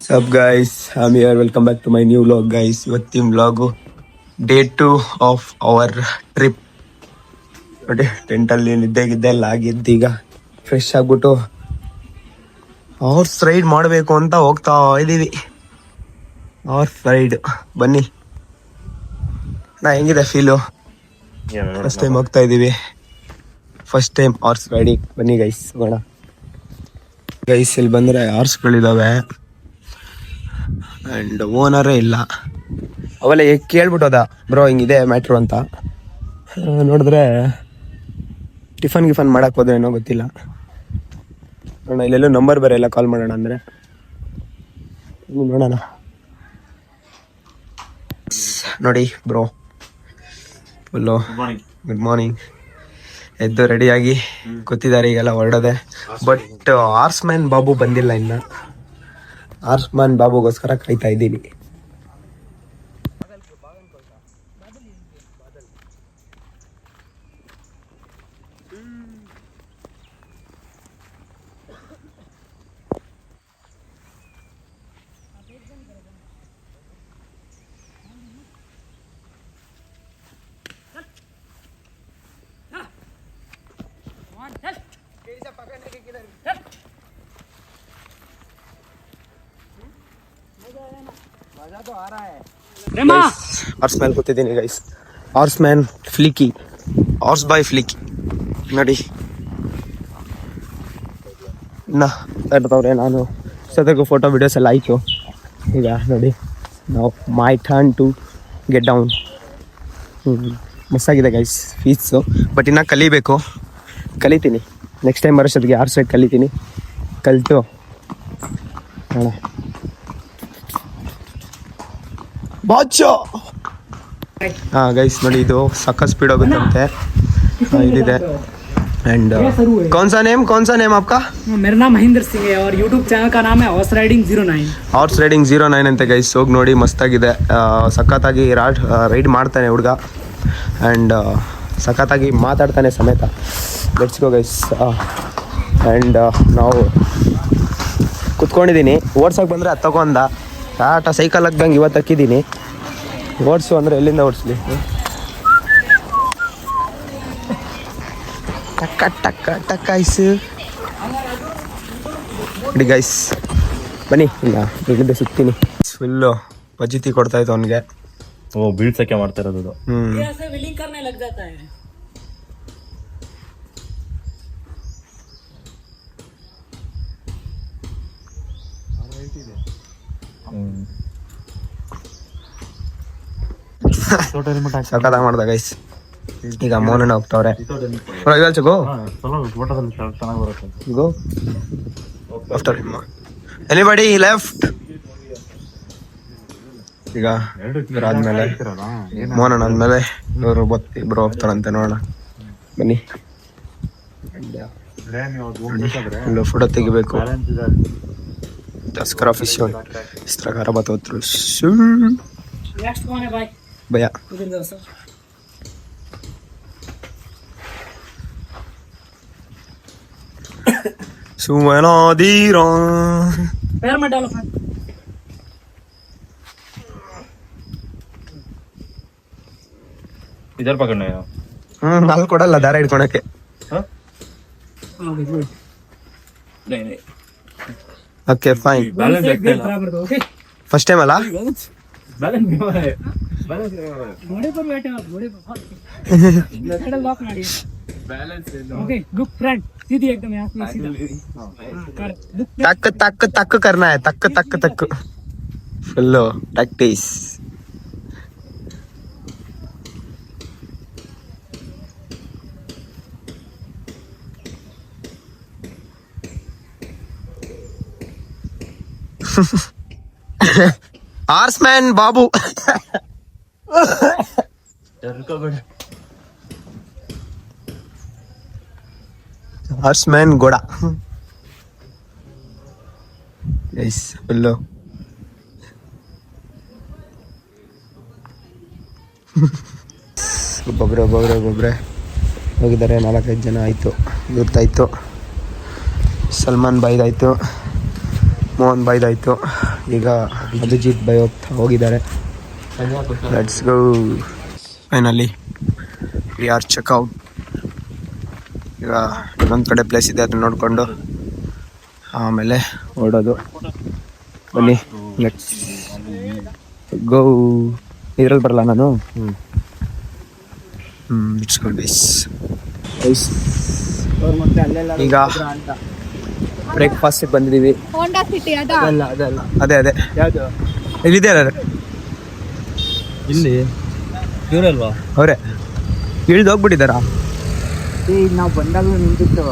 Sup guys, I'm here. Welcome back to my new vlog guys. ಇವತ್ತಿನ vlog day 2 of our trip. ನೋಡಿ ಟೆಂಟಲ್ಲಿ ನಿದ್ದೆಗಿದ್ದೆಲ್ಲ ಆಗಿದ್ದು. ಈಗ fresh ಆಗ್ಬಿಟ್ಟು horse ride ಮಾಡಬೇಕು ಅಂತ ಹೋಗ್ತಾ ಇದ್ದೀವಿ. ಹಾರ್ಸ್ ರೈಡ್ ಬನ್ನಿ ಹೆಂಗಿದೆ ಫೀಲು? ಫಸ್ಟ್ ಟೈಮ್ ಹೋಗ್ತಾ ಇದ್ದೀವಿ. First time horse riding. ಬನ್ನಿ ಗೈಸ್ ಹೋಗೋಣ. ಗೈಸ್ ಇಲ್ಲಿ ಬಂದರೆ ಹಾರ್ಸ್ಗಳಿದ್ದಾವೆ ಆ್ಯಂಡ್ ಓನರೇ ಇಲ್ಲ. ಅವೆಲ್ಲ ಕೇಳ್ಬಿಟ್ಟೋದ ಬ್ರೋ ಹಿಂಗಿದೆ ಮ್ಯಾಟ್ರು ಅಂತ. ನೋಡಿದ್ರೆ ಟಿಫನ್ ಮಾಡಕ್ಕೆ ಹೋದ್ರೆ ಏನೋ ಗೊತ್ತಿಲ್ಲ. ನೋಡೋಣ, ಇಲ್ಲೆಲ್ಲೂ ನಂಬರ್ ಬೇರೆ ಇಲ್ಲ ಕಾಲ್ ಮಾಡೋಣ ಅಂದರೆ. ನೋಡೋಣ. ನೋಡಿ ಬ್ರೋ ಫುಲ್ಲು ಗುಡ್ ಮಾರ್ನಿಂಗ್. ಎದ್ದು ರೆಡಿಯಾಗಿ ಕೂತಿದ್ದಾರೆ, ಈಗೆಲ್ಲ ಹೊರಡೋದೆ. ಬಟ್ ಹಾರ್ಸ್ ಮ್ಯಾನ್ ಬಾಬು ಬಂದಿಲ್ಲ ಇನ್ನು. ಹಾರ್ಸ್ ಮ್ಯಾನ್ ಬಾಬುಗೋಸ್ಕರ ಕಾಯ್ತಾ ಇದ್ದೀನಿ. ಹಾರ್ಸ್ ಮ್ಯಾನ್ ಕೂತಿದ್ದೀನಿ ಗೈಸ್. ಹಾರ್ಸ್ ಮ್ಯಾನ್ ಫ್ಲಿಕಿ, ಹಾರ್ಸ್ ಬಾಯ್ ಫ್ಲಿಕಿ. ನೋಡಿ ಇನ್ನ ತಡ್ತವ್ರೆ. ನಾನು ಸದ್ಯಕ್ಕೂ ಫೋಟೋ ವಿಡಿಯೋಸ್ ಎಲ್ಲ ಆಯಿತು. ಈಗ ನೋಡಿ ನಾವು my turn to get down. ಮಸ್ತಾಗಿದೆ ಗೈಸ್ ಫೀಸು. ಬಟ್ ಇನ್ನು ಕಲಿತೀನಿ. ನೆಕ್ಸ್ಟ್ ಟೈಮ್ ಬರೋಷ್ಟೊತ್ತಿಗೆ ಹಾರ್ಸ್ ರೈಡ್ ಕಲಿತೀನಿ. ಕಲಿತು ಅಣ್ಣ ಬಾಚೋ. ಹಾಂ ಗೈಸ್ ನೋಡಿ, ಇದು ಸಕ್ಕ ಸ್ಪೀಡ್ ಹೋಗುತ್ತಂತೆ. ಇದಿದೆ. एंड कौन सा नेम आपका? मेरा नाम महेंद्र सिंह है और यूट्यूब चैनल का नाम है हॉर्स राइडिंग 09. ಹಾರ್ಸ್ ರೈಡಿಂಗ್ 09 ಅಂತ ಗೈಸ್. ಹೋಗಿ ನೋಡಿ, ಮಸ್ತಾಗಿದೆ. ಸಖತ್ತಾಗಿ ರೈಡ್ ಮಾಡ್ತಾನೆ ಹುಡುಗ. ಆ್ಯಂಡ್ ಸಖತ್ತಾಗಿ ಮಾತಾಡ್ತಾನೆ ಸಮೇತ. Let's go guys. ಆ್ಯಂಡ್ ನಾವು ಕುತ್ಕೊಂಡಿದ್ದೀನಿ. ಓಡ್ಸೋಕೆ ಬಂದರೆ ಅದು ತಗೊಂಡ ಟಾಟಾ ಸೈಕಲ್ ಹಾಕ್ದಂಗೆ ಇವತ್ತು ಹಾಕಿದ್ದೀನಿ. ಓಡಿಸು ಅಂದರೆ ಎಲ್ಲಿಂದ ಓಡಿಸ್ಲಿ? ಟಕ್ಕ ಟಕ್ಕ ಟಕ್ಕಾಯ್ಸು ನೋಡಿ ಗೈಸ್. ಬನ್ನಿ ಇಲ್ಲ ಇಲ್ಲಿಂದ ಸಿಗ್ತೀನಿ. ಫುಲ್ಲು ಪಜಿತಿ ಕೊಡ್ತಾಯಿತ್ತು ಅವನಿಗೆ. ಓ ಬೀಳ್ಸಕ್ಕೆ ಮಾಡ್ತಾ ಇರೋದು. ಸಖತ್ತಾಗಿ ಮಾಡ್ದ ಗೈಸ್. ಈಗ ಮೋನನ ಹೋಗ್ತಾವ್ರೆ. Go after him. Anybody left. ಈಗ ಆದ್ಮೇಲೆ ಮೋನನ್ ಆದ್ಮೇಲೆ ಇವರು ಇಬ್ರು ಹೋಗ್ತಾರಂತೆ. ನೋಡೋಣ ಬನ್ನಿ. ಫೋಟೋ ತೆಗಿಬೇಕು. तस्करा फिशिंग इस तरह का रबा तो नेक्स्ट कौन है भाई? भैया सुमना दीरा पैर में डालो. इधर पकड़ना है. नाल ಕೊಡಲ್ಲ ದಾರ ಹಿಡ್ಕೊಳಕ್ಕೆ. नहीं ओके फाइन. फर्स्ट टाइम अला घोड़े पर बैठे आप. घोड़े पर पेडल लॉक ಮಾಡಿ. Okay good friend. सीधी एकदम यहां से सीधा कर. तक तक तक करना है. तक तक तक फुल्लो practice. Horse man Babu. Horse man घोड़ा. Yes hello. ಒಬ್ಬೊಬ್ರೆ ಹೋಗಿದ್ದಾರೆ. 4-5 ಜನ ಆಯಿತು. ಇವ್ರದ್ದಾಯಿತು, ಸಲ್ಮಾನ್ ಬಾಯ್ದಾಯಿತು, ಮೋಹನ್ ಬಾಯ್ದಾಯಿತು, ಈಗ ಅಭಿಜಿತ್ ಬೈ ಹೋಗಿದ್ದಾರೆ. Let's go. Finally we are checkout. ಈಗ ಇನ್ನೊಂದು ಕಡೆ ಪ್ಲೇಸ್ ಇದೆ, ಅದನ್ನ ನೋಡಿಕೊಂಡು ಆಮೇಲೆ ಓಡೋದು. ಬನ್ನಿ ಲೆಟ್ಸ್ ಗೋ. ಇದ್ರಲ್ಲಿ ಬರಲ್ಲ ನಾನು. It's good guys. ಈಗ ಬ್ರೇಕ್ಫಾಸ್ಟಿಗೆ ಬಂದಿದ್ದೀವಿ. ಹೋಂಡಾ ಸಿಟಿ ಅದೇ ಯಾವುದು ಇಲ್ಲಿದೆ ಅಲ್ಲ ಇಲ್ಲಿ ಇವರಲ್ವಾ? ಅವರೇ ಇಳಿದು ಹೋಗ್ಬಿಟ್ಟಿದ್ದಾರಾ? ನಾವು ಬಂದಾಗ ನಿಂತಿತ್ತು.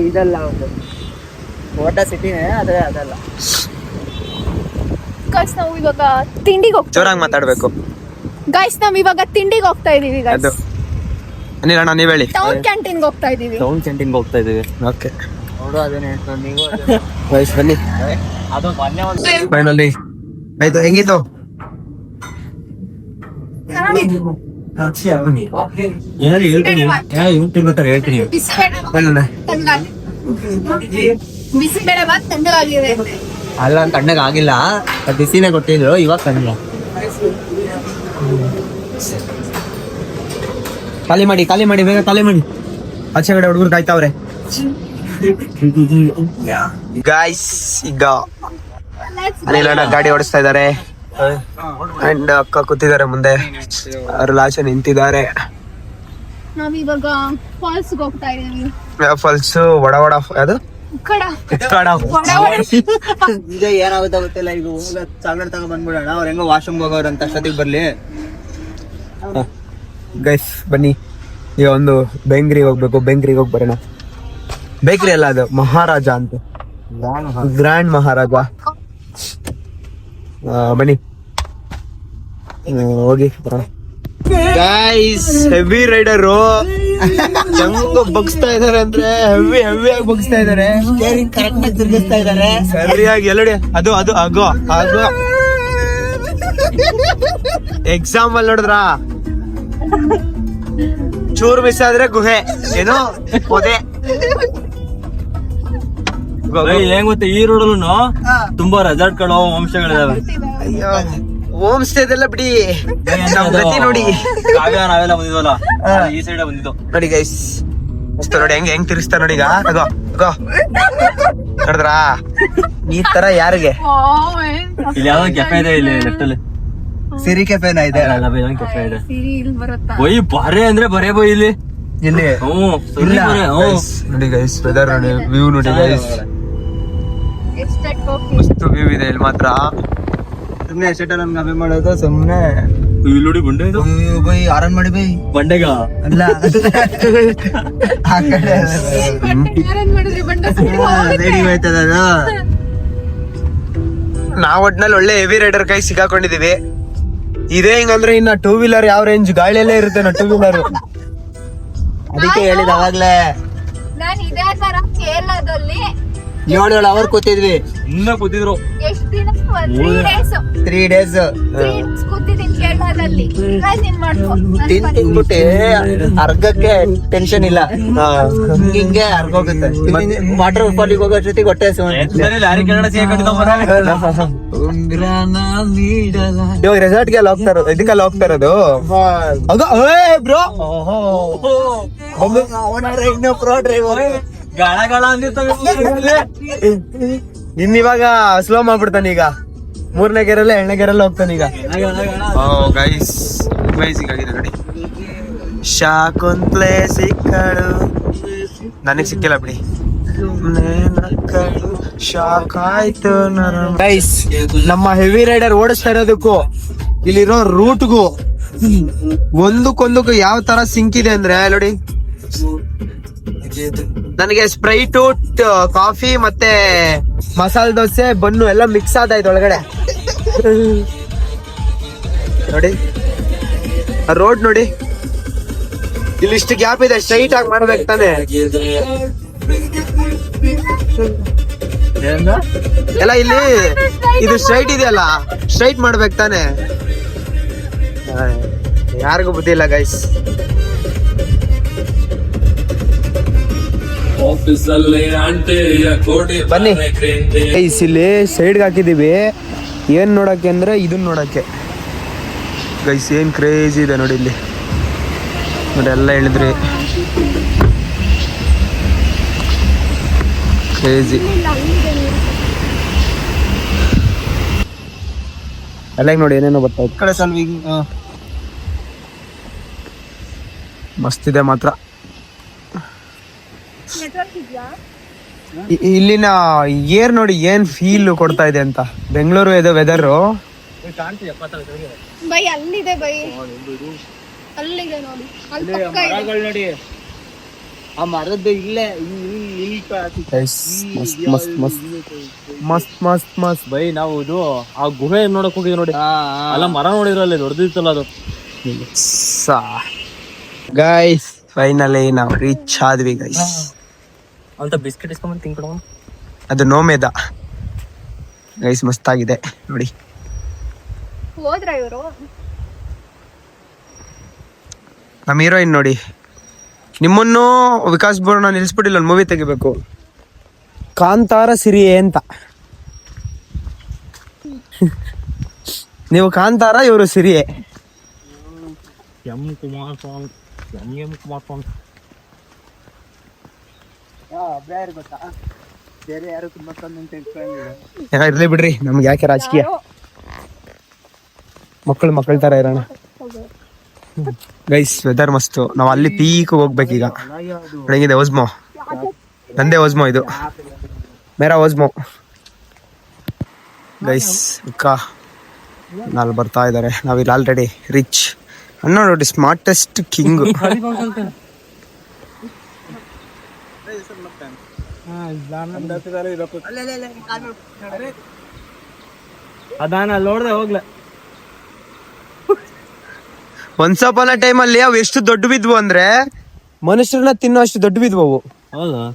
ಇದಲ್ಲ ಹೋಂಡಾ ಸಿಟಿನೇ, ಅದಲ್ಲ. ಗೈಸ್ ನಾವು ಇವಾಗ ತಿಂಡಿಗೆ ಹೋಗ್ತಾ ಜೋರಾಗಿ ಮಾತಾಡ್ಬೇಕು. ಗೈಸ್ ನಾವು ಇವಾಗ ತಿಂಡಿಗೆ ಹೋಗ್ತಾ ಇದೀವಿ. ಅದು ಅನಿಲ್ ಅಣ್ಣ ನೀವ್ ಹೇಳಿ. ಟೌನ್ ಕ್ಯಾಂಟೀನ್ಗೆ ಹೋಗ್ತಾ ಇದೀವಿ. ಟೌನ್ ಕ್ಯಾಂಟೀನ್ಗೆ ಹೋಗ್ತಾ ಇದೀವಿ. ಓಕೆ ನೋಡು ಅದೇನೆ ನೀವು ವಯಸ್ ಬನ್ನಿ. ಅದು ಮೊನ್ನೆ ಒಂದು ಫೈನಲಿ ಆಯ್ತು. ಹೆಂಗಿತ್ತು? ಏನಾದ್ರು ಹೇಳ್ತೀನಿ, ಹೇಳ್ತೀನಿ. ಬಿಸಿಬೇಳೆ ಬಾತ್ ತಣ್ಣಗಾಗಿದೆ. ಅಲ್ಲ ತಣ್ಣಗೆ ಆಗಿಲ್ಲ, ಬಿಸಿನೇ ಕೊಟ್ಟಿದ್ರು, ಇವಾಗ ತಣ್ಣ. ಖಾಲಿ ಮಾಡಿ ಬೇಗ ಖಾಲಿ ಮಾಡಿ. ಆಚೆ ಕಡೆ ಹುಡುಗರು ಕಾಯ್ತಾವ್ರೆ. ಗಾಯ್ಸ್ ಈಗ ಅನಿಲ್ ಅಣ್ಣ ಗಾಡಿ ಓಡಿಸ್ತಾ ಇದ್ದಾರೆ ಅಂಡ್ ಅಕ್ಕ ಕೂತಿದ್ದಾರೆ ಮುಂದೆ, ಅವ್ರು ಆಚೆ ನಿಂತಿದ್ದಾರೆ. ನಾವ್ ಇವಾಗ ಫಾಲ್ಸ್ ಹೋಗ್ತಾ ಇದೀವಿ. ಫಾಲ್ಸ್ ವಡ ಯಾವುದು ಈಗ ಏನಾಗುತ್ತೆ ಗೊತ್ತಿಲ್ಲ. ಈಗ ಚಾಕ್ಲೇಟ್ ತಗೊಂಡ್ ಬಂದ್ಬಿಡೋಣ, ಅವ್ರ ಹೆಂಗೋ ವಾಶ್ರೂಮ್ಗೆ ಹೋಗೋರು ಅಂತ ಅಷ್ಟೊತ್ತಿಗೆ ಬರ್ಲಿ. ಗೈಸ್ ಬನ್ನಿ, ಈಗ ಒಂದು ಬೆಂಗ್ರಿಗೆ ಹೋಗ್ಬೇಕು. ಬೆಂಗ್ರಿಗೆ ಹೋಗಿ ಬರೋಣ. ಬೇಕ್ರಿ ಅಲ್ಲ, ಅದು ಮಹಾರಾಜ ಅಂತ, ಗ್ರ್ಯಾಂಡ್ ಮಹಾರಾಜ. ಬನ್ನಿ ಹೋಗಿ ಬರೋಣ. ಗೈಸ್ ಹೆವಿ ರೈಡರು ಹೆಂಗ ಬಗ್ಸ್ತಾ ಇದಾರೆ ಅಂದ್ರೆ ಹೆವಿ ಆಗಿ ಬಗ್ಸ್ತಾ ಇದಾರೆ. ಕರೆಕ್ಟ್ ಆಗಿ ತಿರ್ಗಿಸ್ತಾ ಇದಾರೆ ಸರಿಯಾಗಿ ಎಲ್ಲಡಿ. ಅದು ಆಗೋ ಎಕ್ಸಾಮ್ ಅಲ್ಲಿ ನೋಡಿದ್ರ ಚೂರ್ ಮಿಸ್ ಆದ್ರೆ ಗುಹೆ ಏನೋ ಪೊದೆ. ಹೆಂಗ್ ಗೊತ್ತ, ಈ ರೋಡಲ್ಲೂ ತುಂಬಾ ರೆಸಾರ್ಟ್ಗಳು, ವಂಶಗಳಿದಾವೆ. ಹೋಮ್ ಸ್ಟೇದೆಲ್ಲ ಬಿಡಿ, ನಮ್ ಗತಿ ನೋಡಿ. ನಾವೆಲ್ಲ ಬಂದಿದ್ವಲ್ಲ, ಈ ಸೈಡ್ ಬಂದಿದ್ದು ನೋಡಿ ಗೈಸ್. ಇಷ್ಟ ನೋಡಿ ಹೆಂಗ್ ತಿರ್ಗಿಸ್ತಾ ನೋಡಿ. ಈಗ ನೋಡಿದ್ರಾ ಈ ತರ ಯಾರಿಗೆ? ಇಲ್ಲಿ ಯಾವ್ದೋ ಕೆಫೆ ಇದೆ, ಇಲ್ಲಿ ಲೆಫ್ಟ್ ಅಲ್ಲಿ ಸಿರಿ ಕೆಫೆನ ಇದೆ. ಕೆಫೆ ಇದೆ. ಇಲ್ಲಿ ಬರುತ್ತಾ? ಬೈ ಬರೇ ಅಂದ್ರೆ ಬರೇ ಬೈ ಇಲ್ಲಿ ಇಲ್ಲಿ ಇಲ್ಲ. ನೋಡಿ ಗೈಸ್, ವೆದರ್ ನೋಡಿ, ವ್ಯೂ ನೋಡಿ ಗೈಸ್, ಮಸ್ತ್ ವ್ಯೂ ಇದೆ ಇಲ್ಲಿ ಮಾತ್ರ. ಸುಮ್ನೆ ಎಷ್ಟೇಟ ನಮ್ಗೆ ಅಭಿ ಮಾಡೋದು ಸುಮ್ನೆ. ಇಲ್ಲಿ ನೋಡಿ ಬಂಡೆ ಇದು, ಬೈ ಆರನ್ ಮಾಡಿ ಬೈ ಬಂಡೆಗ ಅಲ್ಲ ಆ ಕಡೆ ರೆಡಿ ಹೋಯ್ತದ ಅದು. ನಾವ್ ಒಟ್ನಲ್ಲಿ ಒಳ್ಳೆ ಹೆವಿ ರೈಡರ್ ಕೈ ಸಿಕ್ಕಾಕೊಂಡಿದೀವಿ. ಇದೇ ಹಿಂಗಂದ್ರೆ ಇನ್ನ ಟೂ ವೀಲರ್ ಯಾವ ರೇಂಜ್ ಗಾಳಿಯಲ್ಲೇ ಇರುತ್ತೆ ನಾ ಟೂ ವೀಲರ್. ಅದಕ್ಕೆ ಹೇಳಿದ ಅವಾಗ್ಲೇ ನಾನು ಇದೇ ತರ ಕೇರಳದಲ್ಲಿ 7 ಅವರ್ ಕೂತಿದ್ವಿ. ಇನ್ನ ಕೂತಿದ್ರು. ಎಷ್ಟು ದಿನ? 3 days 3 days ಕೂತಿದ್ದೀನಿ ಕೇರಳದಲ್ಲಿ. ಇಮ್ಯಾಜಿನ್ ಮಾಡ್ಕೊ. ತಿನ್ಬಿಟ್ಟೆ ಅರ್ಗಕ್ಕೆ ಟೆನ್ಷನ್ ಇಲ್ಲ, ಹಿಂಗೆ ಅರ್ಗೋಗುತ್ತೆ. ವಾಟರ್ ಫಾಲಿಗೆ ಹೋಗೋ ಜೊತೆಗೆ ಹೊಟ್ಟೆ ಲಾರಿ ಕೆಳಗಡೆ ಇವಾಗ ರೆಸಾರ್ಟ್ಗೆ ಎಲ್ಲ ಹೋಗ್ತಾ ಇರೋದು, ಇದಕ್ಕೆಲ್ಲ ಹೋಗ್ತಾ ಇರೋದು. ಬ್ರೋ ಇನ್ನು ಪ್ರೋ ಡ್ರೈವರ್ ಗಾಳ ಇವಾಗ ಸ್ಲೋ ಮಾಡ್ಬಿಡ್ತಾನೆ. ಈಗ 3ನೇ ಗೇರಲ್ಲ 2ನೇ ಗೇರಲ್ಲ ಹೋಗ್ತಾನೆ ಈಗ. ಗೈಸ್ ಅಮೇಜಿಂಗ್ ಆಗಿದೆ ನೋಡಿ. ಶಾಕುಂತ್ಲೆ ಸಿಕ್ಕಳು, ನನಗ್ ಸಿಕ್ಕಿಲ್ಲ ಬಿಡಿ. ಶಾಕ್ ಆಯ್ತು ಗೈಸ್. ನಮ್ಮ ಹೆವಿ ರೈಡರ್ ಓಡಿಸ್ತಾ ಇರೋದಕ್ಕೂ ಇಲ್ಲಿರೋ ರೂಟ್ಗೂ ಒಂದಕ್ಕೊಂದಕ್ಕೂ ಯಾವ ತರ ಸಿಂಕ್ ಇದೆ ಅಂದ್ರೆ ನೋಡಿ. ನನಗೆ ಸ್ಪ್ರೈಟು, ಕಾಫಿ ಮತ್ತೆ ಮಸಾಲೆ ದೋಸೆ, ಬನ್ನು ಎಲ್ಲ ಮಿಕ್ಸ್ ಆದ ಒಳಗಡೆ ನೋಡಿ. ರೋಡ್ ನೋಡಿ, ಇಲ್ಲಿ ಇಷ್ಟು ಗ್ಯಾಪ್ ಇದೆ, ಸ್ಟ್ರೈಟ್ ಆಗಿ ಮಾಡ್ಬೇಕು ತಾನೆ ಎಲ್ಲ. ಇಲ್ಲಿ ಇದು ಸ್ಟ್ರೈಟ್ ಇದೆಯಲ್ಲ, ಸ್ಟ್ರೈಟ್ ಮಾಡ್ಬೇಕು ತಾನೆ. ಯಾರಿಗೂ ಬುದ್ಧಿ ಇಲ್ಲ ಗೈಸ್. ಬನ್ನಿ ಗೈಸ್, ಇಲ್ಲಿ ಸೈಡ್ಗೆ ಹಾಕಿದೀವಿ ಏನ್ ನೋಡಕ್ಕೆ ಅಂದ್ರೆ ಇದನ್ನ ನೋಡಕ್ಕೆ. ಗೈಸ್ ಏನ್ ಕ್ರೇಜ್ ಇದೆ ನೋಡಿ ಇಲ್ಲಿ, ನೋಡಿ ಎಲ್ಲ ಹೇಳಿದ್ರಿ ಕ್ರೇಜಿ. ಎಲ್ಲ ನೋಡಿ ಏನೇನೋ ಬರ್ತಾ ಇತ್ತು. ಕಡೆ ಸ್ವಲ್ಪ ಮಸ್ತ್ ಇದೆ ಮಾತ್ರ. ಇಲ್ಲಿನ ಏರ್ ನೋಡಿ ಏನ್ ಫೀಲ್ ಕೊಡ್ತಾ ಇದೆ ಅಂತ. ಬೆಂಗಳೂರು ಇದೆ ವೆದರ್. ಬೈ ಅಲ್ಲಿದೆ ಬೈ, ಅಲ್ಲಿದೆ ನೋಡಿ, ಅಲ್ಲಿ ಪಕ್ಕ ಇದೆ. ನೋಡಿ ಆ ಮರದ್ದು ಇಲ್ಲೇ ಮಸ್ತ್ ಮಸ್ತ್ ಮಸ್ತ್ ಬೈ. ನಾವು ಇದು ಆ ಗುಹೆ ನೋಡಕ್ ಹೋಗಿದ್ವಿ ನೋಡಿ, ಅಲ್ಲ ಮರ ನೋಡಿದ್ರಲ್ಲಿ ದೊಡ್ಡದಿತ್ತಲ್ಲ ಅದು. ಗೈಸ್ ಫೈನಲಿ ನಾವು ರೀಚ್ ಆದ್ವಿ ಗೈಸ್. ಅಂತ ಬಿಸ್ಕೆಟ್ ಇಸ್ಕೊಂಡ್ ತಿನ್ಕೊಡ. ಅದು ನೋಮೇದ ಗೈಸ್, ಮಸ್ತ್ ಆಗಿದೆ ನೋಡಿ. ಹೋದ್ರ ಇವರು? ನಮ್ಮ ಹೀರೋಯಿನ್ ನೋಡಿ, ನಿಮ್ಮನ್ನು ವಿಕಾಸ್ ಬೋರ್ನ ನಿಲ್ಸ್ಬಿಟ್ಟಿಲ್ಲ, ಒಂದು ಮೂವಿ ತೆಗಿಬೇಕು, ಕಾಂತಾರ ಸಿರಿಯೇ ಅಂತ. ನೀವು ಕಾಂತಾರ, ಇವರು ಸಿರಿಯೇ. M Kumaraswamy, M Kumaraswamy. ಇರ್ಲಿ ಬಿಡ್ರಿ, ನಮ್ಗೆ ಯಾಕೆ ರಾಜಕೀಯ. ಮಕ್ಕಳು ತರ ಇರೋಣ. ಗೈಸ್ ವೆದರ್ ಮಸ್ತು. ನಾವು ಅಲ್ಲಿ ಪೀಕ್ ಹೋಗ್ಬೇಕೀಗ. ಹೆಂಗಿದೆ ಓಸ್ಮೋ? ನಂದೇ ಓಸ್ಮೋ ಇದು, ಮೇರಾ ಓಸ್ಮೋ. ಗೈಸ್ ಅಕ್ಕ ನಾಲ್ ಬರ್ತಾ ಇದಾರೆ. ನಾವಿಲ್ಲಿ ಆಲ್ರೆಡಿ ರಿಚ್. ಅಣ್ಣ ನೋಡಿ ಸ್ಮಾರ್ಟೆಸ್ಟ್ ಕಿಂಗ್. ಅದಾನ ನೋಡ್ದೆ ಹೋಗ್ಲ. ಒನ್ಸ್ ಅಪಾನ್ ಅ ಟೈಮ್ ಅಲ್ಲಿ ಅವು ಎಷ್ಟು ದೊಡ್ಡ ಬಿದ್ವು ಅಂದ್ರೆ ಮನುಷ್ಯರನ್ನ ತಿನ್ನೋ ಅಷ್ಟು ದೊಡ್ಡ ಬಿದ್ವು ಅವು.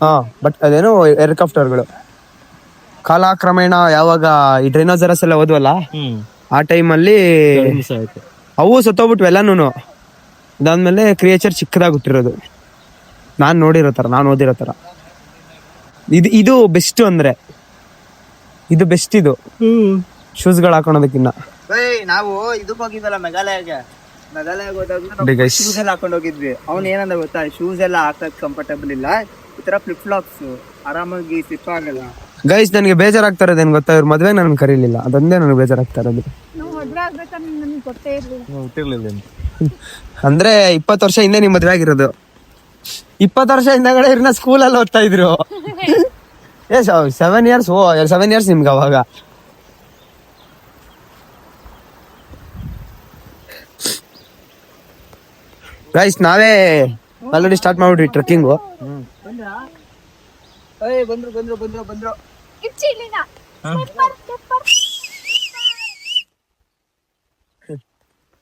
ಹಾ, ಬಟ್ ಅದೇನೋ ಹೆಲಿಕಾಪ್ಟರ್ಗಳು. ಕಾಲಕ್ರಮೇಣ ಯಾವಾಗ ಈ ಡ್ರೈನೋಸರಸ್ ಎಲ್ಲ ಹೋದ್ವಲ್ಲ, ಆ ಟೈಮ್ ಅಲ್ಲಿ ಅವು ಸತ್ತೋಗ್ಬಿಟ್ವು ಎಲ್ಲಾನು. ಅದಾದ್ಮೇಲೆ ಕ್ರಿಯೇಚರ್ ಚಿಕ್ಕದಾಗಿ ಹುಟ್ಟಿರೋದು. ನಾನ್ ನೋಡಿರೋ ತರ, ನಾನು ಓದಿರೋ ತರ. ಇದು ಬೆಸ್ಟ್ ಅಂದ್ರೆ, ಇದು ಬೆಸ್ಟ್. ಇದು ಶೂಸ್ ಗಳು ಹಾಕೊಳೋದಕ್ಕಿನ್ನ. ನಾವು ಇದಕ್ಕೆ ಹೋಗಿದ್ವಲ್ಲ ಮೆಘಾಲಯಗೆ ಶೂಸ್ ಎಲ್ಲ ಹಾಕೊಂಡು ಹೋಗಿದ್ವಿ. ಅವ್ನು ಏನಂದ ಗೊತ್ತಾ, ಶೂಸ್ ಎಲ್ಲ ಹಾಕಕ್ ಕಂಫರ್ಟಬಲ್ ಇಲ್ಲ, ಈ ತರ ಫ್ಲಿಪ್ ಫ್ಲಾಪ್ಸ್ ಆರಾಮಾಗಿ ಸ್ಲಿಪ್ ಆಗಲ್ಲ. ಗೈಸ್ ನನಗೆ ಬೇಜಾರಾಗ್ತಾ ಇರೋದು ಏನ್ ಗೊತ್ತಾ, ಇವ್ರ ಮದ್ವೆ ನನ್ ಕರೀಲಿಲ್ಲ, ಅದೊಂದೇ ನನಗೆ ಬೇಜಾರಾಗ್ತಾ ಇರೋದು. ಅಂದ್ರೆ 20 ವರ್ಷ ಹಿಂದೆ ನಿಮ್ ಮದ್ವೆ ಆಗಿರೋದು. 20 ವರ್ಷ ಹಿಂದಗಡೆ ಇವ್ರನ್ನ ಸ್ಕೂಲಲ್ಲಿ ಓದ್ತಾ ಇದ್ರು. 7 ಇಯರ್ಸ್ ನಿಮ್ಗೆ ಅವಾಗ. ಗೈಸ್ ನಾವೇ ಆಲ್ರೆಡಿ ಸ್ಟಾರ್ಟ್ ಮಾಡ್ಬಿಟ್ರಿ ಟ್ರೆಕ್ಕಿಂಗು. ಬಂದ್ರು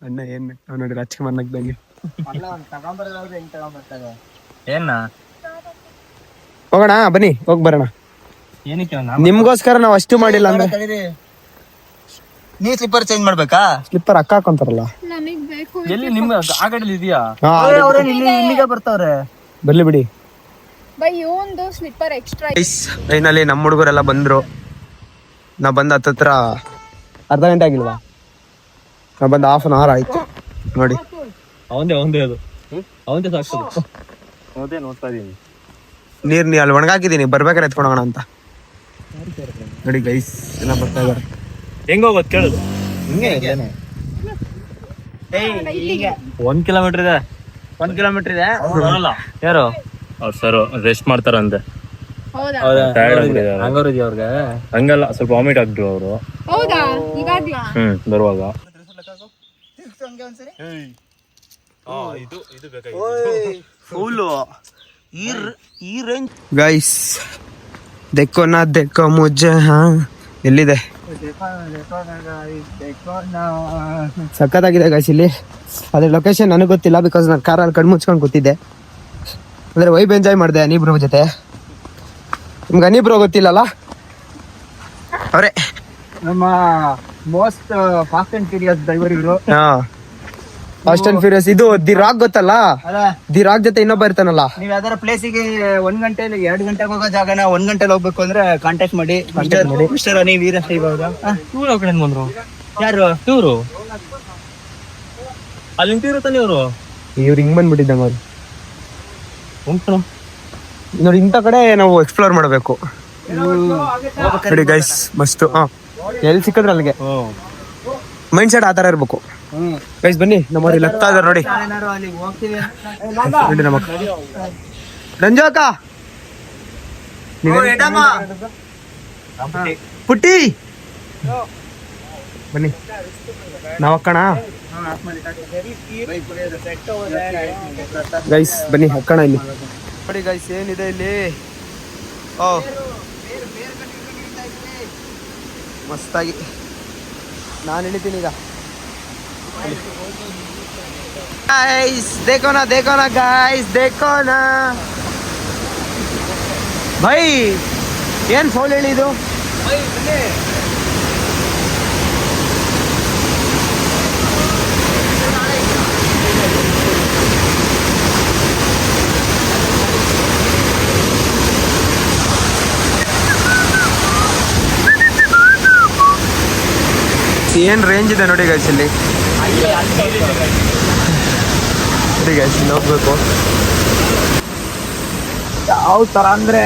ಅಣ್ಣ ಏನ್ ನೋಡಿ ರಾಜ್ಕುಮಾರ್ ನಗ್ದಂಗೆ. ಏನ ಹೋಗೋಣ ಬನ್ನಿ, ಹೋಗ್ ಬರೋಣ. ಏನಕ್ಕೆ ನಿಮ್ಗೋಸ್ಕರ ನಾವ್ ಅಷ್ಟು ಮಾಡಿಲ್ಲ ಅಂದ್ರೆ. ನೀ ಸ್ಲಿಪ್ಪರ್ ಚೇಂಜ್ ಮಾಡ್ಬೇಕಾ? ಸ್ಲಿಪ್ಪರ್ ಅಕ್ಕ ಹಾಕೊಂತಾರಲ್ಲ. ನನಗ್ ಬೇಕು. ಎಲ್ಲಿ ನಿಮ್ಗೆ ಆ ಕಡೆ ಇದೆಯಾ? ಇಲ್ಲಿಗೆ ಬರ್ತಾವ್ರೆ. ಬರ್ಲಿ ಬಿಡಿ. ಬೈ ಒಂದು ಸ್ಲಿಪ್ಪರ್ ಎಕ್ಸ್ಟ್ರಾ. ಫೈನಲಿ ನಮ್ಮ ಹುಡುಗರೆಲ್ಲ ಬಂದ್ರು. ನಾ ಬಂದ ಹತ್ತತ್ರ ಅರ್ಧ ಗಂಟೆ ಆಗಿಲ್ವಾ? ನಾ ಬಂದ ಹಾಫ್ ಅನ್ ಅವರ್ ಆಯ್ತು ನೋಡಿ. ಅವಂದೇ ಅದು ಅವಂದೇ ಸಾಕು. ಅದೇ ನೋಡ್ತಾ ಇದೀನಿ. ನೀರ್ ಅಲ್ಲಿ ಒಣಗಾಕಿದೀನಿ, ಬರ್ಬೇಕಾದ್ರೆ ಎತ್ಕೊಂಡು ಹೋಗೋಣ ಅಂತ ನೋಡಿ. ಗೈಸ್ ಎಲ್ಲ ಬರ್ತಾ ಇದಾರೆ. ಹೆಂಗ ಹೋಗೋದು ಕೇಳುದು? 1 ಕಿಲೋಮೀಟರ್ ಇದೆ. 1 ಕಿಲೋಮೀಟರ್ ಇದೆ. ಯಾರು ಅವ್ರು ಸರ್ ರೆಸ್ಟ್ ಮಾಡ್ತಾರಂತೆ. ಹೌದಾ? ಅವ್ರಿಗೆ ಹಂಗಲ್ಲ, ಸ್ವಲ್ಪ ವಾಮಿಟ್ ಆಗ್ಬಿಟ್ರು ಅವರು. ಹೌದಾ? ಇವಾಗ್ಲಾ? ಬರುವಾಗ ಗೈಸ್ ದೇಖೋ ನಾ ದೇಖೋ ಮುಜ್ಜೆ. ಹಾ, ಎಲ್ಲಿದೆ? ಸಖತ್ತಾಗಿದೆ ಗೈಸ್ ಇಲ್ಲಿ. ಅದ್ರ ಲೊಕೇಶನ್ ನನಗೆ ಗೊತ್ತಿಲ್ಲ, ಬಿಕಾಸ್ ನಾನು ಕಾರಲ್ಲಿ ಕಣ್ಣು ಮುಚ್ಕೊಂಡು ಕೂತಿದ್ದೆ. ಅಂದ್ರೆ ವೈಬ್ ಎಂಜಾಯ್ ಮಾಡಿದೆ ಅನಿಬ್ರೋ ಜೊತೆ. ನಿಮ್ಗೆ ಅನಿಬ್ರೋ ಗೊತ್ತಿಲ್ಲಲ್ಲ? ಅವರೇ ನಮ್ಮ most fast and curious driver ಇವರು. ಹಾ, ಫಾಸ್ಟ್ ಅಂಡ್ ಫ್ಯೂರಿಯಸ್. ಇದು ದಿ ರಾಕ್ ಗೊತ್ತಲ್ಲ, ಅಲ್ಲ ದಿ ರಾಕ್ ಜೊತೆ ಇನ್ನೊಬ್ಬ ಇರ್ತಾನಲ್ಲ. ನೀವ್ ಯಾವ್ದಾರ ಪ್ಲೇಸಿಗೆ 1 ಗಂಟೆಲಿ 2 ಗಂಟೆಗೆ ಹೋಗೋ ಜಾಗನ 1 ಗಂಟೆಲಿ ಹೋಗ್ಬೇಕು ಅಂದ್ರೆ ಕಾಂಟ್ಯಾಕ್ಟ್ ಮಾಡಿ. ಮಿಸ್ಟರ್ ಅನಿ ವೀರಶೈವ ಅವರ. ಇವ್ರು ಯಾವ ಕಡೆ ಬಂದ್ರು? ಯಾರು ಇವ್ರು ಅಲ್ಲಿ ನಿಂತಿರುತ್ತಾನೆ ಇವ್ರು. ಇವ್ರು ಹಿಂಗ್ ಬಂದ್ಬಿಟ್ಟಿದ್ದಂಗ ಅವ್ರು. ಉಂಟು ನೋಡಿ, ಇಂಥ ಕಡೆ ನಾವು ಎಕ್ಸ್ಪ್ಲೋರ್ ಮಾಡಬೇಕು. ನೋಡಿ ಗೈಸ್, ಮಸ್ತ್. ಎಲ್ಲಿ ಸಿಕ್ಕಿದ್ರೆ ಅಲ್ಲಿಗೆ ಮೈಂಡ್ ಸೆಟ್ ಆತರ ಇರ್ಬೇಕು. ಗೈಸ್ ಬನ್ನಿ, ನಮ್ಮವ್ರು ಇಲ್ಲಿ ಹತ್ತಾ ಇದಾರೆ ನೋಡಿ. ಏನಾರು ಅಲ್ಲಿ ಹೋಗ್ತೀವಿ ನೋಡಿ ನಮ್ಮ ರಂಜು ಅಕ್ಕ, ಪುಟ್ಟಿ ಬನ್ನಿ. ನಾವ್ ಅಕ್ಕಣ ಗೈಸ್, ಬನ್ನಿ ಅಕ್ಕಣ ಇಲ್ಲಿ. ನೋಡಿ ಗೈಸ್, ಏನಿದೆ ಇಲ್ಲಿ. ಓ ಮಸ್ತಾಗಿ ನಾನು ಇಳಿತೀನಿ ಈಗ. गाइस देखो ना गाइस, देखो ना भाई, ಏನ್ ಫೌಲ್ ಹೇಳಿದು. ಏನ್ ರೇಂಜ್ ಇದೆ ನೋಡಿ ಗೈಸ್ ಇಲ್ಲಿ. ಗೈಸ್ ಹೋಗ್ಬೇಕು. ಯಾವ ತರ ಅಂದ್ರೆ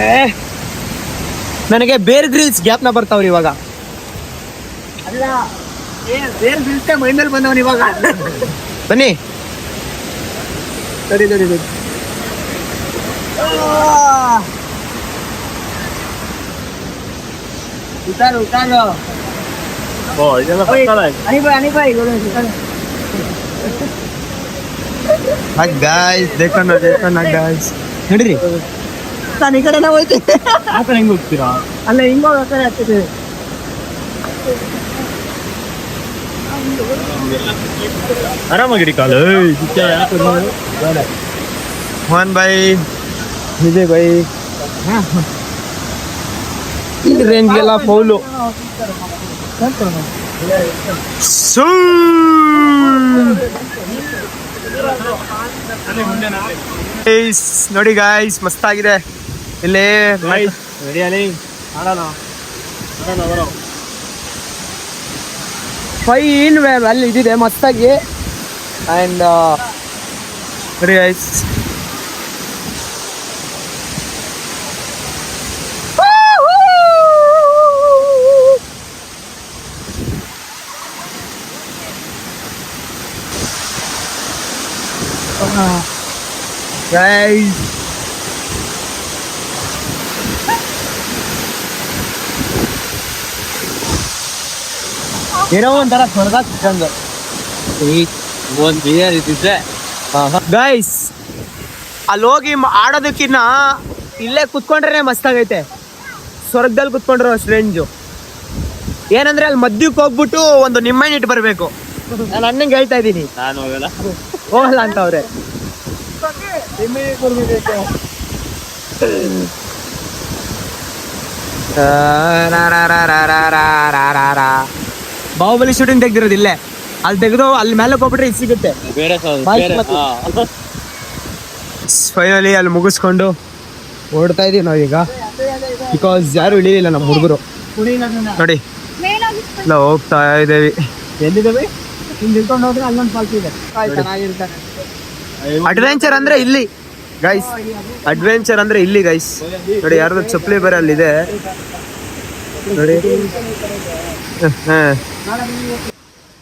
ನನಗೆ ಬೇರ್ ಗ್ರಿಲ್ಸ್ ಗ್ಯಾಪ್ನ ಬರ್ತಾವ್ರಿ ಇವಾಗ. ಅಲ್ಲ ಬೇರೆ ಬಿಲ್ತೆ ಮೈ ಮೇಲೆ ಬಂದವನ್ ಇವಾಗ. ಬನ್ನಿ ಸರಿ ಸರಿ ಸರಿ. ಉತಾರು ಅನಿ ಬಾಯ್ ಗಾಯ್ಸ್, देखो ना ಗಾಯ್ಸ್, ನಡೀರಿ. ನಾನು ಈ ಕಡೆನೇ ಹೋಯ್ತೀನಿ. ಆ ಕಡೆ ಹೆಂಗ್ ಹೋಗ್ತೀರಾ? ಅಲ್ಲ ಹಿಂಗ ಹೋಗ್ತಾರೆ ಆಗ್ತದೆ. ಆರಾಮಾಗಿರಿ ಕಾಲು. ಮೋಹನ್ ಭಾಯ್, ವಿಜಯ್ ಭಾಯ್, ಇಲ್ಲಿ ರೇಂಜ್ಗೆಲ್ಲ ಫೌಲು. ನೋಡಿ ಗಾಯ್ಸ್, ಮಸ್ತಾಗಿದೆ ಇಲ್ಲಿ. ಫೈನ್ ವೇವ್ ಅಲ್ಲಿ ಇದಿದೆ ಮಸ್ತಾಗಿ. ಅಂಡ್ ನೋಡಿ ಗೈಸ್, guys, ಏನೋ ಒಂಥರ ಸ್ವರ್ಗ ಸಿಕ್ಕಂಗ. ಒಂದ್ ಬಿಯರ್ ಇದ್ದಿದ್ರೆ ಗೈಸ್, ಅಲ್ಲಿ ಹೋಗಿ ಆಡೋದಕ್ಕಿನ್ನ ಇಲ್ಲೇ ಕುತ್ಕೊಂಡ್ರೆ ಮಸ್ತಾಗೈತೆ. ಸ್ವರ್ಗದಲ್ಲಿ ಕುತ್ಕೊಂಡ್ರೆ ಅಷ್ಟು ರೇಂಜು. ಏನಂದ್ರೆ ಅಲ್ಲಿ ಮಧ್ಯಕ್ಕೆ ಹೋಗ್ಬಿಟ್ಟು ಒಂದು ನಿಮ್ಮಣ್ಣಿ ಇಟ್ಟು ಬರ್ಬೇಕು. ನಾನು ಅಣ್ಣಂಗೆ ಹೇಳ್ತಾ ಇದ್ದೀನಿ, ನಾನು ಹೋಗಲ್ಲ ಅಂತ ಅವ್ರೆ. ಬಾಹುಬಲಿ ಶೂಟಿಂಗ್ ತೆಗ್ದಿರೋದು ಇಲ್ಲೇ. ಅಲ್ಲಿ ತೆಗೆದು ಅಲ್ಲಿ ಮೇಲೆ ಹೋಗ್ಬಿಟ್ರೆ ಇದು ಸಿಗುತ್ತೆ. ಬೇರೆ ಫೈನಲಿ ಅಲ್ಲಿ ಮುಗಿಸ್ಕೊಂಡು ಓಡ್ತಾ ಇದೀವಿ ನಾವೀಗ. ಬಿಕಾಸ್ ಯಾರು ಇಳಿಯಿಲ್ಲ ನಮ್ಮ ಹುಡುಗರು. ನೋಡಿ ಇಲ್ಲ ಹೋಗ್ತಾ ಇದ್ದೇವಿ. ಎಲ್ಲಿದ್ದಾವೆ? ಹಿಂಗೆ ಇಳ್ಕೊಂಡು ಹೋದ್ರೆ ಅಲ್ಲೊಂದು ಫಾಲ್ಸ್ ಇದೆ, ಚೆನ್ನಾಗಿರ್ತಾರೆ. ಅಡ್ವೆಂಚರ್ ಅಂದ್ರೆ ಇಲ್ಲಿ ಗೈಸ್, ಅಡ್ವೆಂಚರ್ ಅಂದ್ರೆ ಇಲ್ಲಿ ಗೈಸ್. ನೋಡಿ ಯಾರ್ದು ಚಪ್ಪಲಿ ಬೇರೆ ಅಲ್ಲಿದೆ ನೋಡಿ.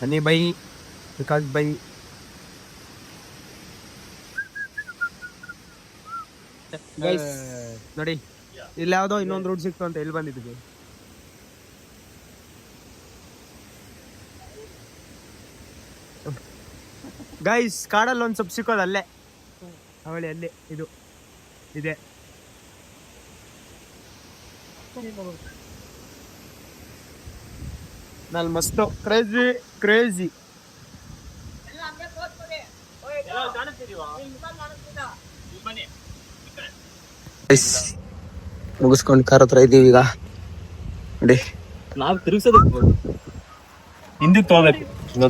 ಹನಿ ಬೈ, ವಿಕಾಸ್ ಬೈ. ಗೈಸ್ ನೋಡಿ, ಇಲ್ಲಿ ಯಾವ್ದೋ ಇನ್ನೊಂದು ರೂಟ್ ಸಿಕ್ತು ಅಂತ ಇಲ್ಲಿ ಬಂದಿದ್ವಿ. ಗೈಸ್ ಕಾಡಲ್ಲಿ ಒಂದು ಸ್ವಲ್ಪ ಸಿಕ್ಕೋದು ಅಲ್ಲೇ, ಅವಳಿ ಅಲ್ಲೇ ಇದು ಇದೆ. ನಲ್ಲಿ ಮಸ್ತು ಕ್ರೇಜಿ ಕ್ರೇಜಿ. ಮುಗಿಸ್ಕೊಂಡು ಕಾರ್ ಹತ್ರ ಇದೀವಿ ಈಗ. ನೋಡಿ ನಾವ್ ತಿರುಗಿಸೋದಕ್ಕೆ ಹಿಂದಕ್ಕೆ ತಗೋಬೇಕು.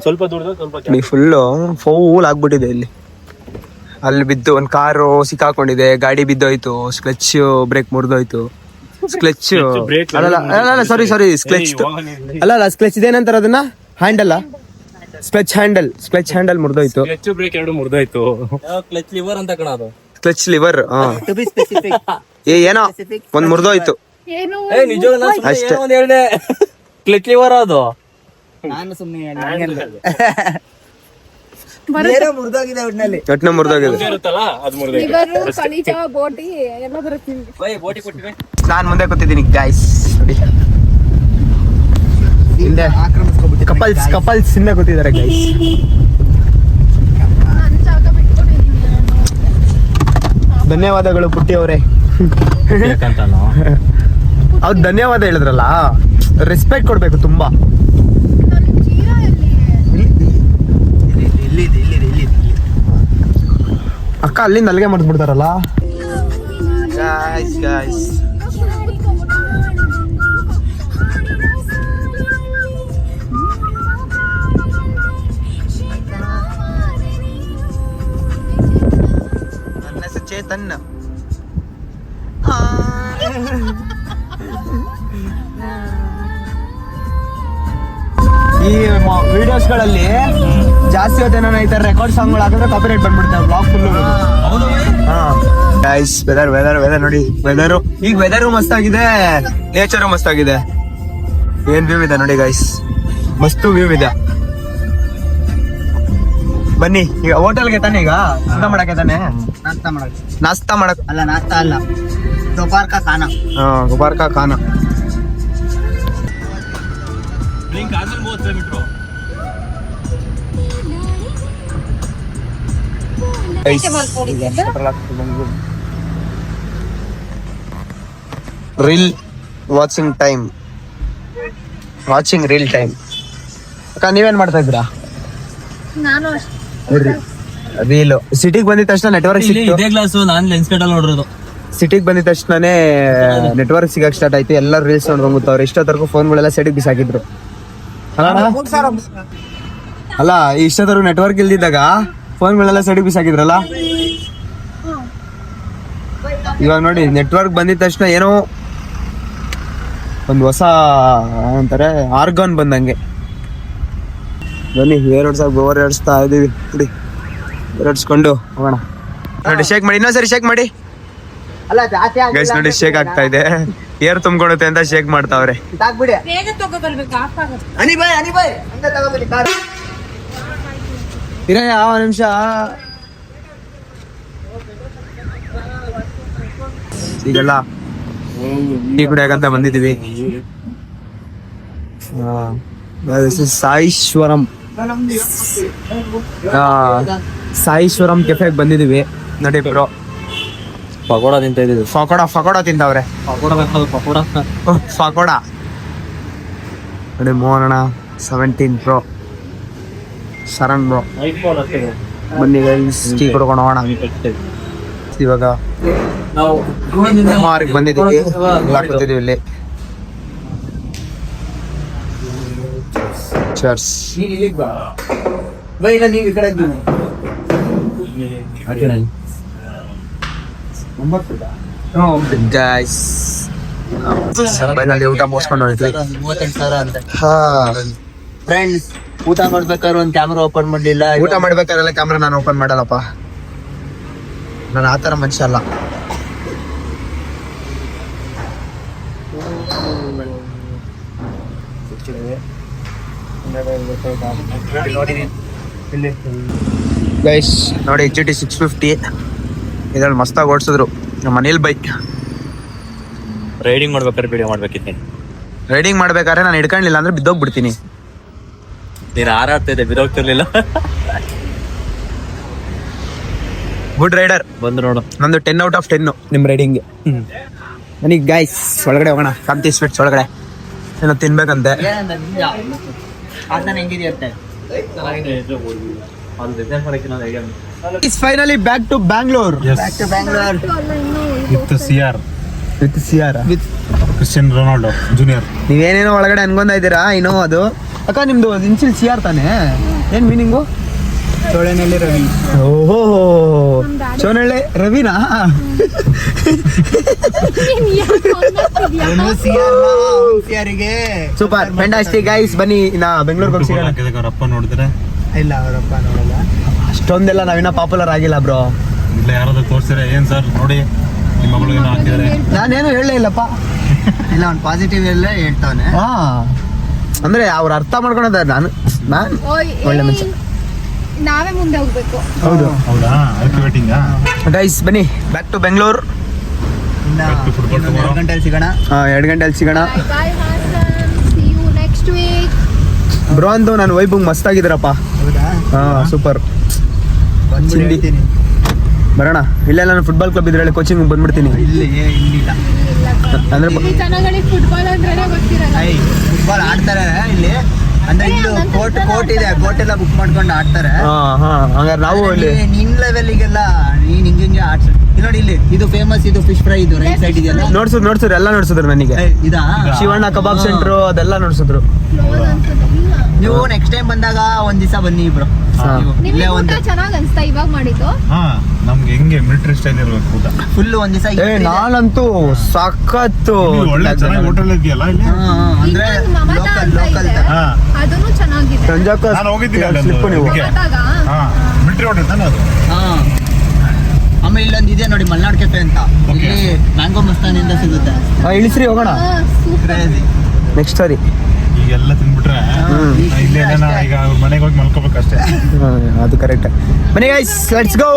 ಸ್ವಲ್ಪ ದೂರದ ಸ್ವಲ್ಪ ನೋಡಿ ಫುಲ್ಲು ಫೌಲ್ ಆಗ್ಬಿಟ್ಟಿದೆ ಇಲ್ಲಿ. ಅಲ್ಲಿ ಬಿದ್ದು ಒಂದ್ ಕಾರು ಸಿಕ್ಕಾಕೊಂಡಿದೆ, ಗಾಡಿ ಬಿದ್ದೋಯ್ತು, ಕ್ಲಚ್ ಬ್ರೇಕ್ ಮುರಿದೋಯ್ತು. ಕ್ಲಚ್ ಅಲ್ಲ ಸಾರಿ ಕ್ಲಚ್ ಅಲ್ಲ ಕ್ಲಚ್ ಇದೇನಂತಾರ ಅದನ್ನ, ಹ್ಯಾಂಡಲ್ ಕ್ಲಚ್ ಹ್ಯಾಂಡಲ್ ಮುರಿದೋಯ್ತು. ಕ್ಲಚ್ ಬ್ರೇಕ್ ಎರಡು ಮುರಿದೋಯ್ತು. ಕ್ಲಚ್ ಲಿವರ್ ಅಂತ ಕಣ ಅದು. Clutch lever to be specific ಏನೋ ಒಂದ್ ಮುರಿದೋಯ್ತು ಏನು ಅಷ್ಟೇ. ಹೇಳ್ದೆ ಕ್ಲಚ್ ಲಿವರ್ ಅದು. ನಾನು ಸುಮ್ಮನೆ ಮುರಿದೋಗಿದೆ ಒಟ್ನಲ್ಲಿ. ಒಟ್ನ ಮುರಿದೋಗಿದೆ. ಇರುತ್ತಲ್ಲ ಅದು ಮುರಿದೋಯ್ತು. ಲಿವರು ಕಲಿಜ ಬೋಟಿ ಎಲ್ಲ ಬರುತ್ತೆ ಬೋಟಿ ಕೊಟ್ಟಿವೆ. ನಾನ್ ಮುಂದೆ ಕೂತಿದ್ದೀನಿ ಗೈಸ್. ಹಿಂದೆ ಕಪಲ್ಸ್ ಹಿಂದೆ ಕೂತಿದ್ದಾರೆ ಗೈಸ್. ನನ್ನ ಜಾಗ ಬಿಟ್ಕೊಂಡಿದ್ದೀನಿ. ಧನ್ಯವಾದಗಳು ಪುಟ್ಟಿ ಅವರೇ. ಅವ್ರು ಧನ್ಯವಾದ ಹೇಳಿದ್ರಲ್ಲ, ರೆಸ್ಪೆಕ್ಟ್ ಕೊಡ್ಬೇಕು ತುಂಬಾ. ನನ್ನ ಜೀರಾ ಎಲ್ಲಿ? ಅಕ್ಕ ಅಲ್ಲಿಂದ ಅಲ್ಲಿಗೆ ಮರ್ದ್ಬಿಡ್ತಾರಲ್ಲ. ಗಾಯ್ಸ್ ನನ್ನ ಹೆಸರು ಚೇತನ್. ಈ ವಿಡಿಯೋಸ್ ಗಳಲ್ಲಿ ಜಾಸ್ತಿ ಹೊತ್ತು ನಾನು ಈ ತರ ರೆಕಾರ್ಡ್ ಸಾಂಗ್ ಗಳು ಹಾಕಿದ್ರೆ ಕಾಪಿರೈಟ್ ಬಂದ್ಬಿಡ್ತೇವೆ. Blog full. ಗೈಸ್ ವೆದರ್ ನೋಡಿ. ಈಗ ವೆದರು ಮಸ್ತ್ ಆಗಿದೆ, ನೇಚರು ಮಸ್ತ್ ಆಗಿದೆ. ಏನ್ ವ್ಯೂ ಇದೆ ನೋಡಿ ಗೈಸ್, ಮಸ್ತ್ ವ್ಯೂ ಇದೆ. ಬನ್ನಿ ಈಗ ಹೋಟೆಲ್ಗೆ ತಾನೆ, ಈಗ ಊಟ ಮಾಡಕ್ಕೆ ತಾನೆ, ನಾಸ್ತಾ ಮಾಡಕ್ ಅಲ್ಲ ನಾಸ್ತಾ ಅಲ್ಲ, ದೋಪಾರ್ ಕಾ ಖಾನಾ. ಗುಬಾರ್ ಕಾ ಖಾನಾ. ಆದ್ಮೇಲೆ 30 kilometre. Reel watching reel time. ಅಕ್ಕ ನೀವೇನ್ ಮಾಡ್ತಾ ಇದ್ದೀರಾ? ನಾನು ರೀಲು ಸಿಟಿಗೆ ಬಂದಿದ ತಕ್ಷಣ ನೆಟ್ವರ್ಕ್ ಸಿಕ್ತು. ಇದೇ ಕ್ಲಾಸು ನಾನು ಲೆನ್ಸ್ ಕಟ್ಟಲ್ಲಿ ನೋಡಿರೋದು. ಸಿಟಿಗೆ ಬಂದಿದ ತಕ್ಷಣನೇ ನೆಟ್ವರ್ಕ್ ಸಿಗಕ್ ಸ್ಟಾರ್ಟ್ ಆಯ್ತು. ಎಲ್ಲರೂ ರೀಲ್ಸ್ ನೋಡ್ಕೊಂಡ್ ಕೂತವ್ರೆ. ಇಷ್ಟೊತ್ತವರೆಗೂ ಫೋನ್ಗಳೆಲ್ಲ ಸೈಡಿಗೆ ಬಿಸಾಕಿದ್ರು ಅಲ್ಲ. ಇಷ್ಟೊತ್ತವರೆಗೂ ನೆಟ್ವರ್ಕ್ ಇಲ್ದಿದ್ದಾಗ ಫೋನ್ಗಳೆಲ್ಲ ಸೈಡಿಗೆ ಬಿಸಾಕಿದ್ರಲ್ಲ. ಇವಾಗ ನೋಡಿ ನೆಟ್ವರ್ಕ್ ಬಂದಿದ ತಕ್ಷಣ ಏನೋ ಒಂದು ಹೊಸ ಅಂತಾರೆ ಆರ್ಗಾನ್ ಬಂದಂಗೆ. ಬನ್ನಿ ಗೋವರ್ ಏರ್ಸ್ತಾ ಇದೀವಿ. ನೋಡಿ ಏರ್ಸ್ಕೊಂಡು ಹೋಗೋಣ. ನೋಡಿ ಶೇಕ್ ಮಾಡಿ, ಇನ್ನೊಂದ್ಸರಿ ಶೇಕ್ ಮಾಡಿ ಅಲ್ಲ ಜಾಸ್ತಿ ಗೈಸ್. ನೋಡಿ ಶೇಕ್ ಆಗ್ತಾ ಇದೆ, ಏರ್ ತುಂಬ್ಕೊಳುತ್ತೆ ಅಂತ ಶೇಕ್ ಮಾಡ್ತಾವ್ರೆ. ಹಾಕ್ಬಿಡಿ. ಬೇಗ ತಗೋಬರ್ಬೇಕು, ಆಫ್ ಆಗುತ್ತೆ. ಅನಿ ಬಾಯ್ ಅಂತ ತಗೋಬಿಡಿ ಕಾರ್. ಇರ ಯಾವ ನಿಮಿಷ ಈಗೆಲ್ಲ ಟೀ ಕುಡಿಯಾಕಂತ ಬಂದಿದೀವಿ. ಸಾಯಿಶ್ವರಂ ಕೆಫೆಗೆ ಬಂದಿದೀವಿ. ನೋಡಿ ಬ್ರೋ, ಪಕೋಡ ತಿಂತ ಇದ್ದೀವಿ. ಫಕೋಡ ತಿಂದವ್ರೆ. ಫಕೋಡ ನೋಡಿ. ಮೋಹನ 17 Pro ಶರಣ್ ಬ್ರೋ. ಬನ್ನಿ ಗೈಸ್ ಟೀ ಕುಡ್ಕೊಂಡು ಹೋಗೋಣ. ಇವಾಗ ನಾವು ಮಾರ್ಗ್ ಬಂದಿದ್ದೀವಿ, ಕೂತಿದೀವಿ ಇಲ್ಲಿ. ಚರ್ಸ್ ಬೈ ನೀವು ಈ ಕಡೆ ಗೈಸ್. ಊಟ ಮುಗಿಸ್ಕೊಂಡು ಹೋಯ್ತು. 38,000 ಅಂತ. ಹಾ ಫ್ರೆಂಡ್ಸ್, ಊಟ ಮಾಡ್ಬೇಕಾದ್ರೆ ಒಂದು ಕ್ಯಾಮ್ರಾ ಓಪನ್ ಮಾಡ್ಲಿಲ್ಲ. ಊಟ ಮಾಡ್ಬೇಕಾರೆಲ್ಲ ಕ್ಯಾಮ್ರಾ ನಾನು ಓಪನ್ ಮಾಡಲ್ಲಪ್ಪ, ನಾನು ಆತರ ಮನುಷ್ಯ ಅಲ್ಲ. ಗೈಸ್ ನೋಡಿ HT 650 ಇದ್ರಲ್ಲಿ ಮಸ್ತಾಗಿ ಓಡಿಸಿದ್ರು ನಮ್ಮ ಮನೇಲಿ ಬೈಕ್. ರೈಡಿಂಗ್ ಮಾಡ್ಬೇಕಾದ್ರೆ ವಿಡಿಯೋ ಮಾಡ್ಬೇಕಿತ್ತು. ರೈಡಿಂಗ್ ಮಾಡ್ಬೇಕಾದ್ರೆ ನಾನು ಹಿಡ್ಕೊಂಡಿಲ್ಲ ಅಂದ್ರೆ ಬಿದ್ದೋಗ್ಬಿಡ್ತೀನಿ. ನೀನು ಹಾರಾಡ್ತಾ ಇದ್ದೆ, ಬಿದ್ದೋಗ್ತಿರ್ಲಿಲ್ಲ. ಗುಡ್ ರೈಡರ್ ಬಂದು ನೋಡು. ನಂದು 10 out of 10 ನಿಮ್ ರೈಡಿಂಗ್ಗೆ. ನನಗೆ ಗೈಸ್ ಒಳಗಡೆ ಹೋಗೋಣ, ಕಾಂತಿ ಸ್ವೀಟ್ಸ್ ಒಳಗಡೆ ಏನೋ ತಿನ್ಬೇಕಂತೆ. ಹೆಂಗಿದೆಯಂತೆ it's finally back to Bangalore. Back to Bangalore with CR with CR Cristiano Ronaldo junior. ನೀವೇನೇನೋ ಒಳಗಡೆ ಅನ್ಕೊಂಡ ಇದ್ದೀರಾ, ಇನ್ನೂ ಅದು ಅಕ್ಕ ನಿಮ್ದು ಇನ್ಸಿಲ್ ಸಿಆರ್ ತಾನೆ ಏನ್ ಮೀನಿಂಗು? ಚೋಳನಹಳ್ಳಿ ರವಿ. ಓಹೋ ಚೋನಳ್ಳಿ ರವಿನಾ? ಸಿಆರ್ಗೆ super fantastic guys. ಬನ್ನಿ ನಾ ಬೆಂಗಳೂರಿಗೆ ಹೋಗಿ ಸಿಗೋಣ. ಅವ್ರ ಅಪ್ಪ ನೋಡಿದ್ರೆ ಇಲ್ಲ ಅವರಪ್ಪ ನೋಡಲ್ಲ. ಅಷ್ಟೊಂದೆಲ್ಲ ನಾವಿನ್ನ ಪಾಪ್ಯುಲರ್ ಆಗಿಲ್ಲ ಬ್ರೋ. ಇಲ್ಲ ಯಾರಾದ್ರೂ ತೋರ್ಸಿರ ಏನ್ ಸರ್ ನೋಡಿ ನಿಮ್ಮ ಮಗಳು ಏನೋ ಹಾಕಿದಾರೆ. ನಾನೇನು ಹೇಳಲೇ ಇಲ್ಲಪ್ಪ. ಇಲ್ಲ ಅವ್ನು ಪಾಸಿಟಿವ್ ಎಲ್ಲ ಹೇಳ್ತಾವನೆ. ಹಾ ಅಂದ್ರೆ ಅವ್ರು ಅರ್ಥ ಮಾಡ್ಕೊಳದ. ನಾನು ಒಳ್ಳೆ ಮನುಷ್ಯ. ನಾವೇ ಮುಂದೆ ಹೋಗ್ಬೇಕು. ಹೌದು ಹೌದಾ ಅದಕ್ಕೆ ವೇಟಿಂಗ್. ಗೈಸ್ ಬನ್ನಿ ಬ್ಯಾಕ್ ಟು ಬೆಂಗಳೂರು. ಇನ್ನ Back to football ಇನ್ನೊಂದು tomorrow. 2 ಗಂಟೆಲಿ ಸಿಗೋಣ. 2 ಗಂಟೆಯಲ್ಲಿ ಸಿಗೋಣ. Bye Hassan. See you next week. Bro ಅಂತೂ ನಾನು ವೈಭವ್ ಮಸ್ತ್ ಆಗಿದ್ದೀರಪ್ಪ. ಹೌದಾ? ಹಾ ಸೂಪರ್. ಬಂದ್ಬಿಟ್ಟು ಚಿಂದಿ. ಹೇಳ್ತೀನಿ. ಬರೋಣ. ಇಲ್ಲೇ ನಾನು ಫುಟ್ಬಾಲ್ ಕ್ಲಬ್ ಇದ್ರಲ್ಲಿ ಕೋಚಿಂಗ್ ಬಂದ್ಬಿಡ್ತೀನಿ. ಇಲ್ಲಿಲ್ಲ. ಅಂದ್ರೆ ಇಲ್ಲಿ ಜನಗಳಿಗೆ ಫುಟ್ಬಾಲ್ ಅಂದ್ರೇನೆ ಗೊತ್ತಿರಲ್ಲ. ಫುಟ್ಬಾಲ್ ಆಡ್ತಾರೆ ಇಲ್ಲಿ. ಅಂದ್ರೆ ಇಲ್ಲಿ ಕೋರ್ಟ್ ಇದೆ. ಕೋರ್ಟ್ ಎಲ್ಲ ಬುಕ್ ಮಾಡ್ಕೊಂಡು ಆಡ್ತಾರೆ. ಹಾ ಹಂಗಾರೆ ನಾವು ಇಲ್ಲಿ ನಿನ್ ಲೆವೆಲ್ಗೆಲ್ಲ ನೀನ್ ಹಿಂಗೆ ಆಡ್ಸ. ಇಲ್ಲಿ ನೋಡಿ, ಇಲ್ಲಿ ಇದು ಫೇಮಸ್, ಇದು ಫಿಶ್ ಫ್ರೈ, ಇದು ರೈಟ್ ಸೈಡ್ ಇದೆಯಲ್ಲ. ನೋಡ್ಸಿದ್ರು ಎಲ್ಲ ನೋಡ್ಸಿದ್ರು ನನಗೆ. ಇದಾ ಶಿವಣ್ಣ ಕಬಾಬ್ ಸೆಂಟರ್ ಅದೆಲ್ಲ ನೋಡ್ಸಿದ್ರು. ಕ್ಲೋಸ್ ಅನ್ಸುತ್ತೆ. ಇಲ್ಲ. ನೀವು ನೆಕ್ಸ್ಟ್ ಟೈಮ್ ಬಂದಾಗ ಒಂದ್ ದಿವಸ ಬನ್ನಿ ಬ್ರೋ. ಹಾ. ಇಲ್ಲೇ ನಿಮ್ಗೆ ಊಟ ಒಂದು ಚೆನ್ನಾಗ್ ಅನ್ಸ್ತಾ ಇವಾಗ ಮಾಡಿದ್ದು? ಹಾ ನಮ್ಗೆ ಹೆಂಗೆ ಮಿಲಿಟರಿ ಸ್ಟೈಲ್ ಇರ್ಬೇಕು ಊಟ. ಫುಲ್ ಒಂದ್ ದಿವಸ. ನಾನಂತೂ ಸಖತ್ತು. ನೀವು ಒಳ್ಳೆ ಚೆನ್ನಾಗಿ ಹೋಟೆಲ್ ಇದೆಯಲ್ಲ ಇಲ್ಲಿ. ಅಂದ್ರೆ ಇನ್ನೊಂದು ಮಮತಾ ಅಂತ ಲೋಕಲ್ ಇದೆ. ಹಾ ಅದನ್ನು ಚೆನ್ನಾಗಿದೆ. ಸಂಜಾಕ ನಾನು ಹೋಗಿದ್ದೀನಿ ಅಲ್ಲಿ ಸ್ಲಿಪ್ ನೀವು. ಅದಕ್ಕೆ. ಮಮತಾಗ? ಹಾ ಮಿಲಿಟರಿ ಹೋಟೆಲ್ ತಾನೆ ಅದು. ಆಮೇಲೆ ಇಲ್ಲೊಂದು ಇದೆ ನೋಡಿ, ಮಲ್ನಾಡ್ ಕೆಫೆ ಅಂತ. Okay. ಇಲ್ಲಿ ಮ್ಯಾಂಗೋ ಮಸ್ತಾನಿಂದ ಸಿಗುತ್ತೆ. ಇಳಿಸ್ರಿ ಹೋಗೋಣ ಹಾ, super. Crazy. ನೆಕ್ಸ್ಟ್ ಸಾರಿ. ಈಗೆಲ್ಲ ತಿಂದ್ಬಿಟ್ರೆ ಇಲ್ಲೇ ಈಗ ಅವ್ರ ಮನೆಗೆ ಹೋಗಿ ಮಲ್ಕೋಬೇಕಷ್ಟೇ. ಅದು ಕರೆಕ್ಟ್. ಬನ್ನಿ ಗೈಸ್ ಲೆಟ್ಸ್ ಗೋ.